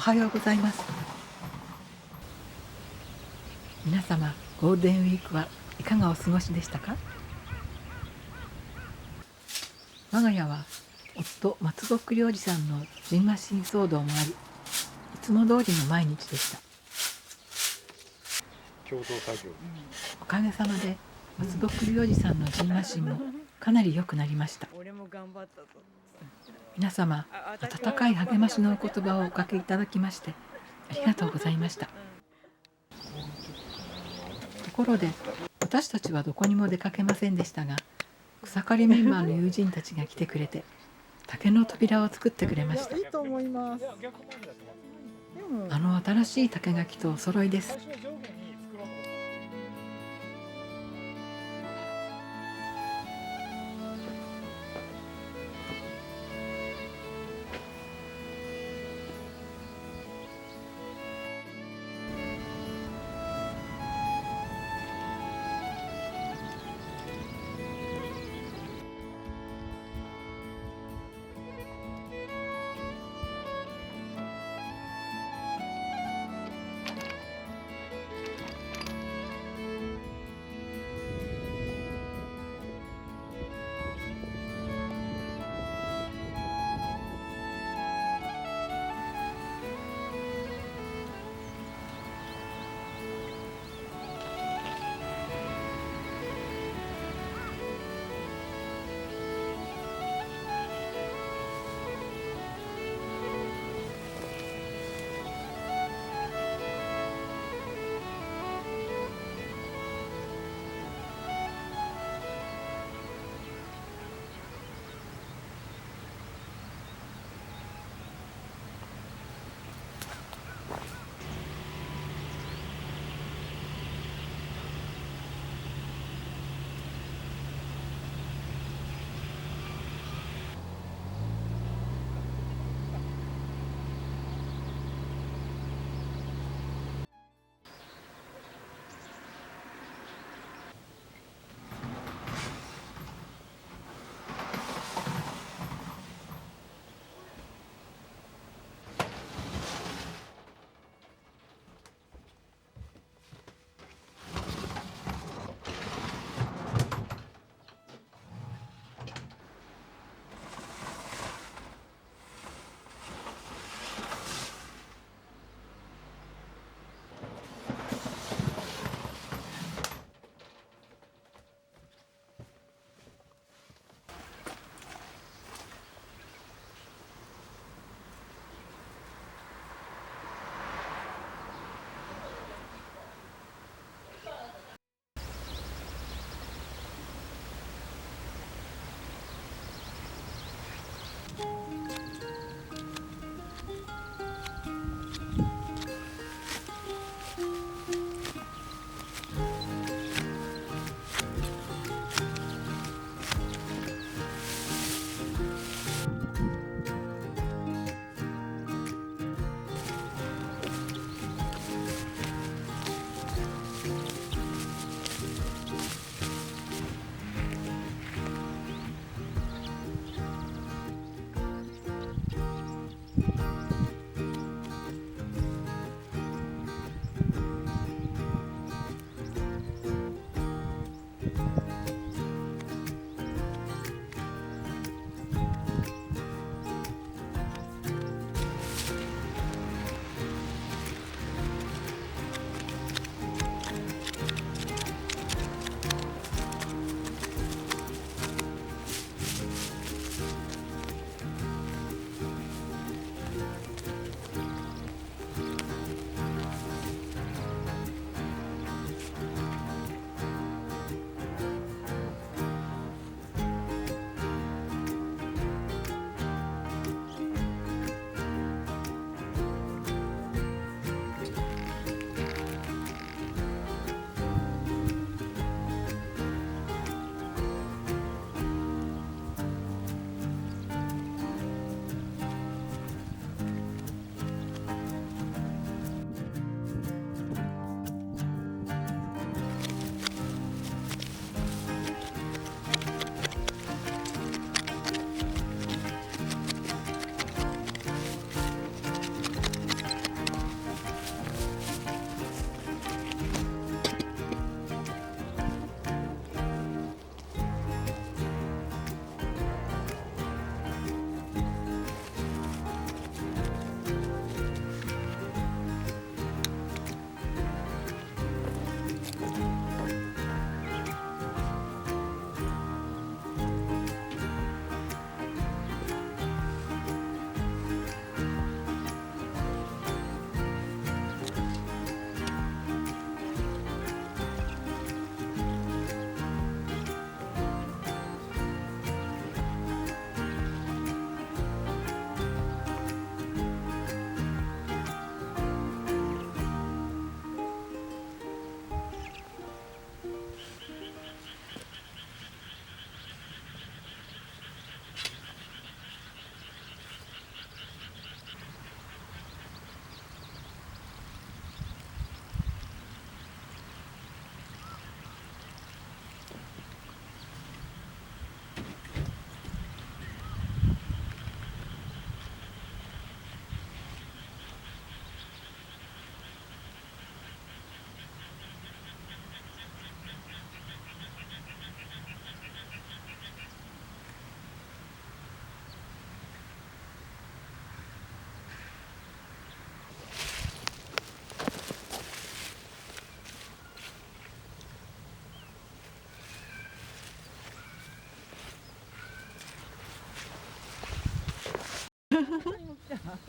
はようございます。皆様、ゴールデンウィークはいかがお過ごしでしたか？我が家は夫松戸良二さんのジンマシン騒動もあり、いつも通りの毎日でした。共同作業。おかげさまで松戸良二さんのジンマシンもかなり良くなりました。俺も頑張ったぞ。皆様、温かい励ましのお言葉をおかけいただきましてありがとうございました。ところで、私たちはどこにも出かけませんでしたが、草刈りメンバーの友人たちが来てくれて、竹の扉を作ってくれました。いいと思います。でもあの新しい竹垣とお揃いです。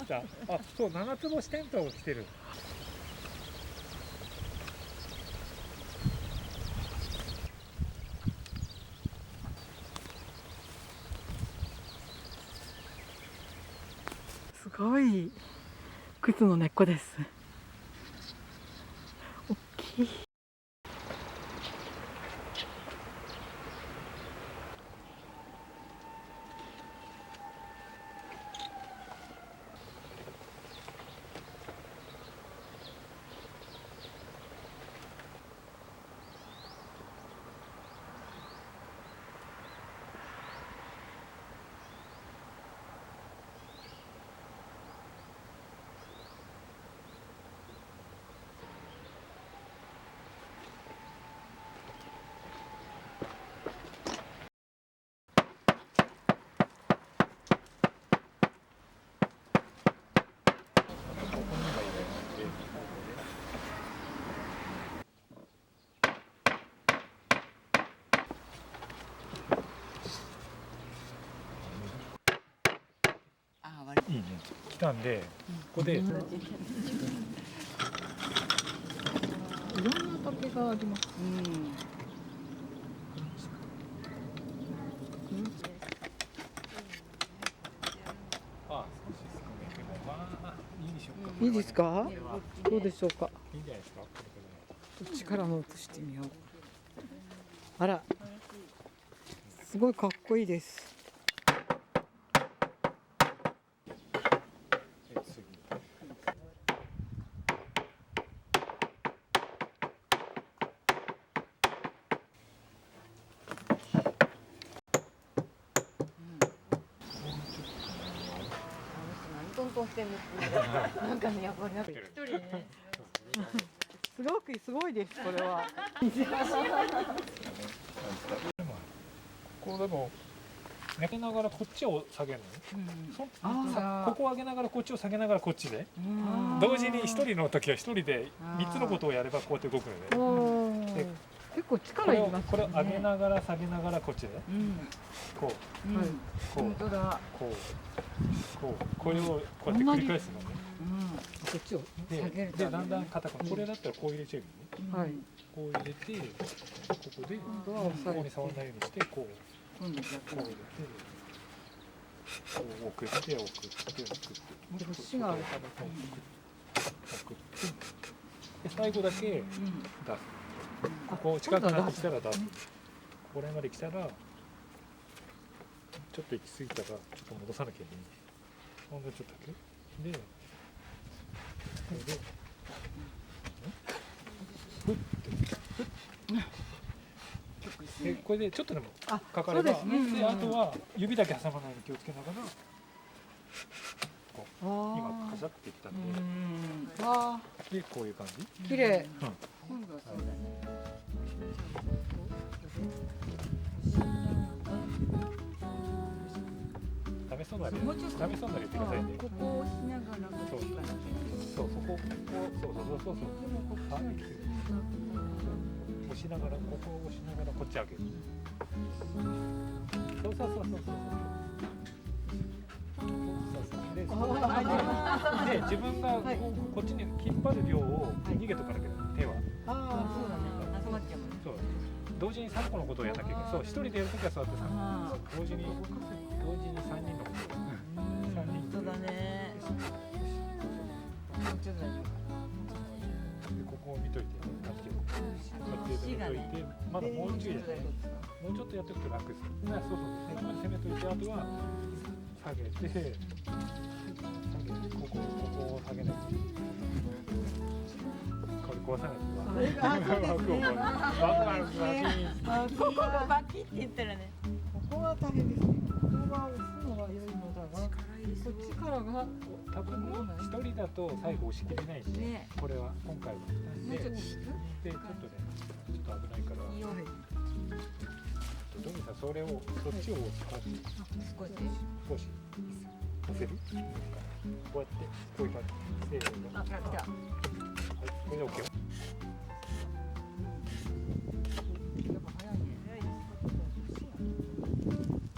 じゃあ、そう、7つ星テントを着てる。すごい靴の根っこです。大きい。いいね。来たんで、ここで。いろんな竹があります。あ、少し少ないけど、まあ、いいでしょうか。いいですか？どうでしょうか。いいんじゃないですか。ここっちからも映してみよう。あら、すごいかっこいいです。れで。次。トントンしてんですね。なんかね、やっぱり一人ね。すごいです。これは。こうでも上げながらこっちを下げるの、ここを上げながらこっちを下げながらこっちで同時に一人の時は一人で3つのことをやればこうやって動くので、結構力いりますね。これを上げながら下げながらこっちでこうこうこれをこうやって繰り返すのね。こっちをでだんだん硬く、これだったらこう入れちゃうよね。こう入れてここでここに触らないようにしてこうこう入れてこう送って送って節があるから送ってで最後だけ出す。ここ近くなってきたら出す。これまで来たらちょっと行き過ぎたらちょっと戻さなきゃいけない。ほんのちょっとだけでこれでふってふってでこれでちょっとでもかかれば、であとは指だけ挟まないように気をつけながらこう今カシャっていったんで、でこういう感じ。綺麗。今度はそうだね。試そうなり言ってくださいね。ここを押しながらこっちから。そうそこそう押しながらここを押しながらこっち上げる。そうで自分がこっちに引っ張る量を逃げとかなきゃ手は。そうだね。集まっちゃうもんね。そう同時に3個のことをやらなきゃいけない。そう一人でやるときはそうやって同時に3人のことを。そうだね。ちょっとここを見といて、見といて、まだもうちょいやって、もうちょっとやっておくと楽です。そう攻めといて、あとは下げて、ここを下げない。これ壊さないと。ここがバキって言ったらね。ここは大変ですね。ここは押すのが良いのだが、こっちからが多分一人だと最後押し切れないし、これは今回は。でちょっとね、ちょっと危ないから。どうにかそれをそっちを使って少し押せる？こうやってこういう感じ。せーの。あ、来た。はい、これで OK。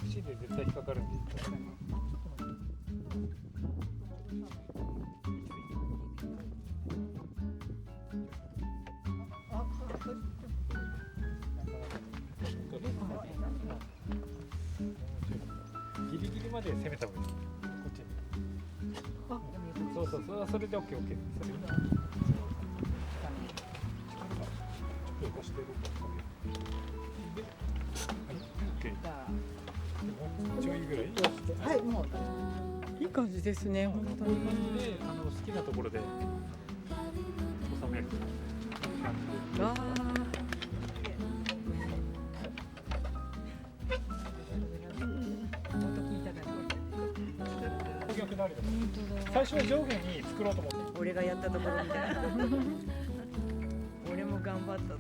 節で絶対引っかかるんで。まで攻めた方がいい。こっちに。そうそうそう、それで OK OK。それ今。起こしてる。ちょいぐらい。はい、もういい感じですね。本当に。こういう感じで、好きなところで収める感じで。ああ。攻撃なるよ。最初は上下に作ろうと思って。俺がやったところみたいな俺も頑張ったと。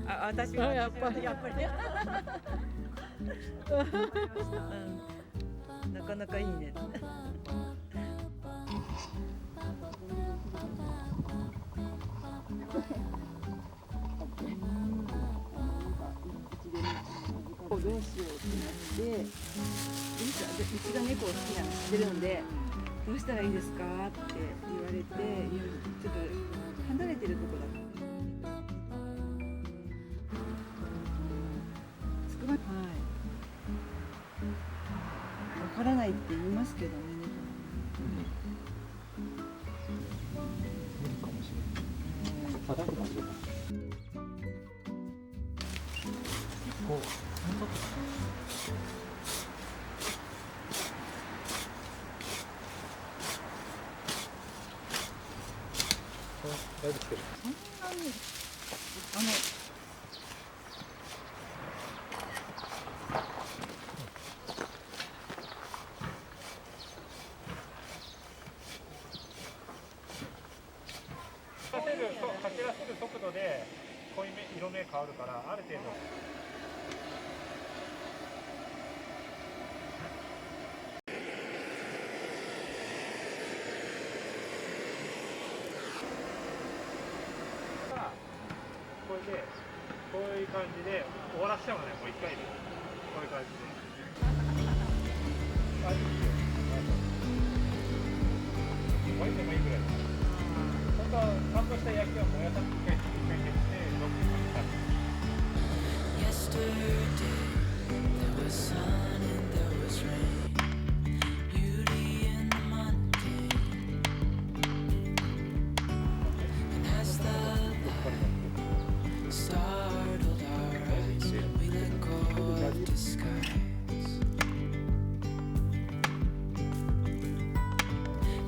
あ、私はやっぱりうん、なかなかいいね。どうしようってなって、うちが猫を好きなの知ってるので、どうしたらいいですかって言われて、ちょっと離れてるとこだった。つくば、はい。わからないって言いますけどね、無理かもしれない。叩く場所が。結構、なんだったかな。だいぶ来てる。そんなに走らせる速度で濃いめ色目変わるからある程度。これでこういう感じで終わらせちゃうのね、もう一回でこういう感じで。あ、いいよ。燃えてもいいぐらいだ。本当はちゃんとした焼きは燃やさず一回消して6分間経つ。Yesterday there was sun and there was rain, beauty in the mundane. And as the light startled our eyes, we let go of disguise.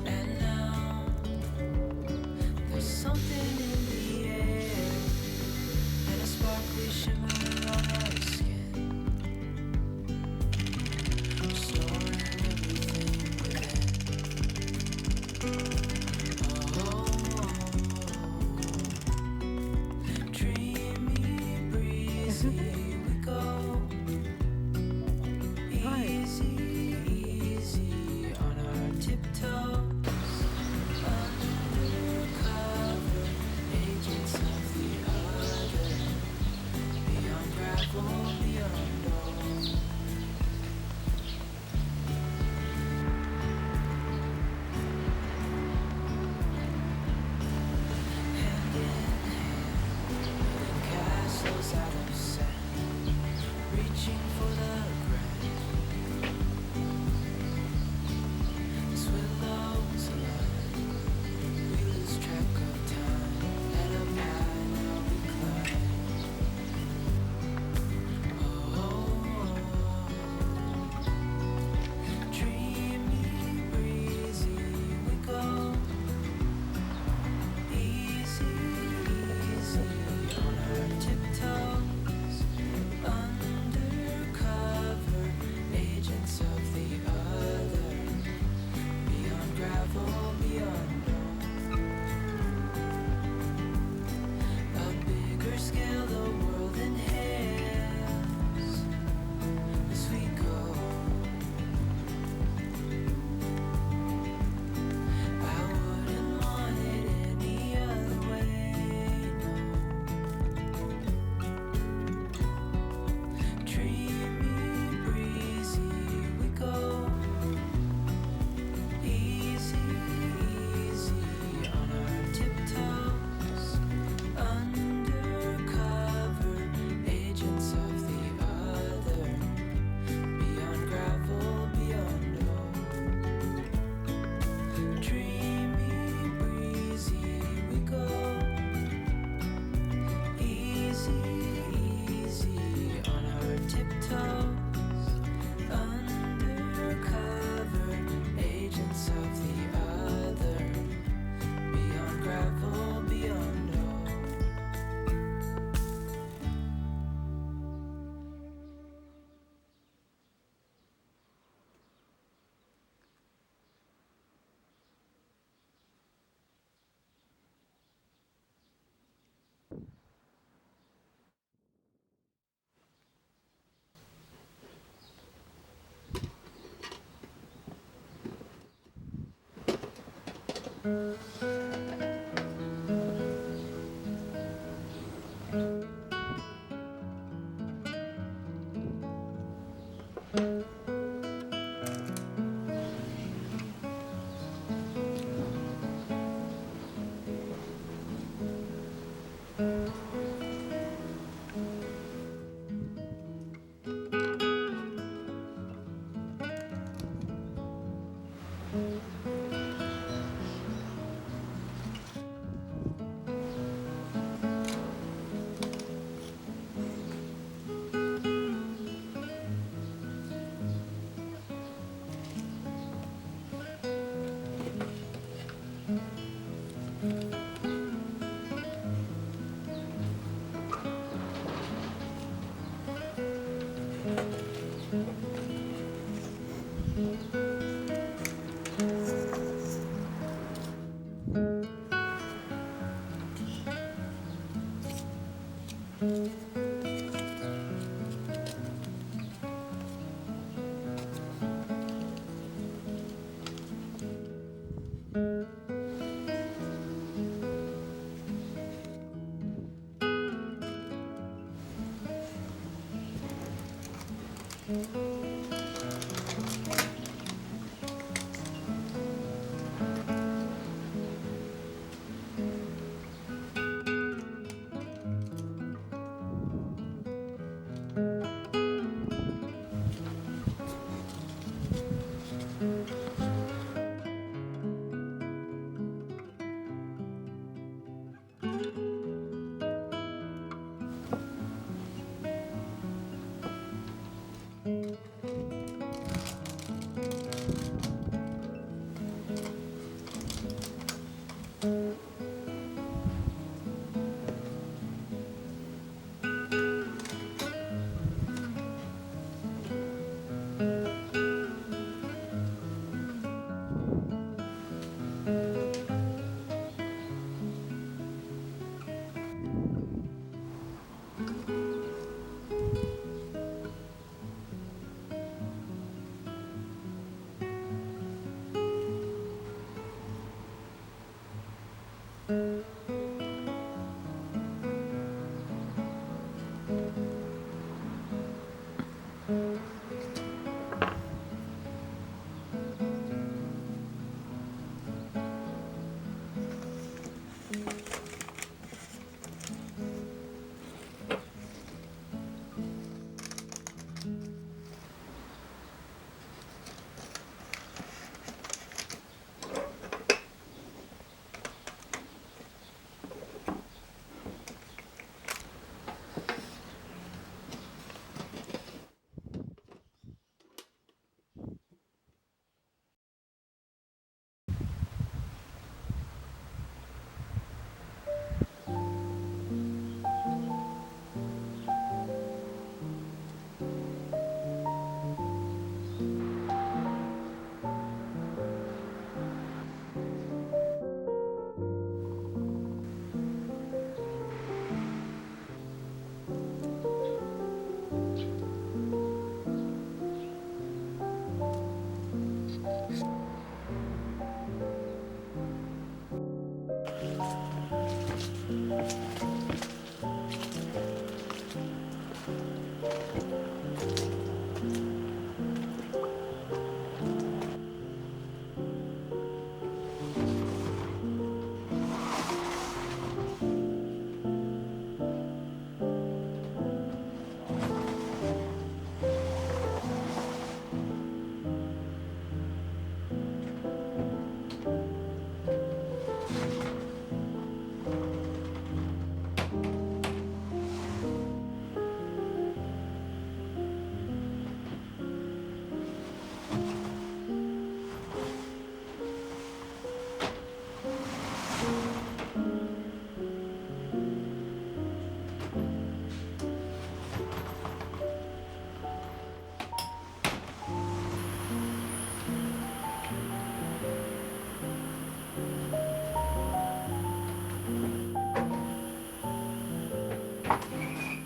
And now there's something in the air and a sparkly shimmer on our skin, restoring everything within. Dreamy, breezy we go, easy, easy on our tiptoes, undercover agents of the other, beyond gravel, beyond all.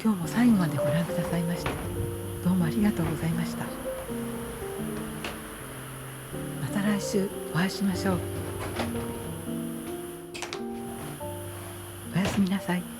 今日も最後までご覧くださいましてどうもありがとうございました。また来週お会いしましょう。さい。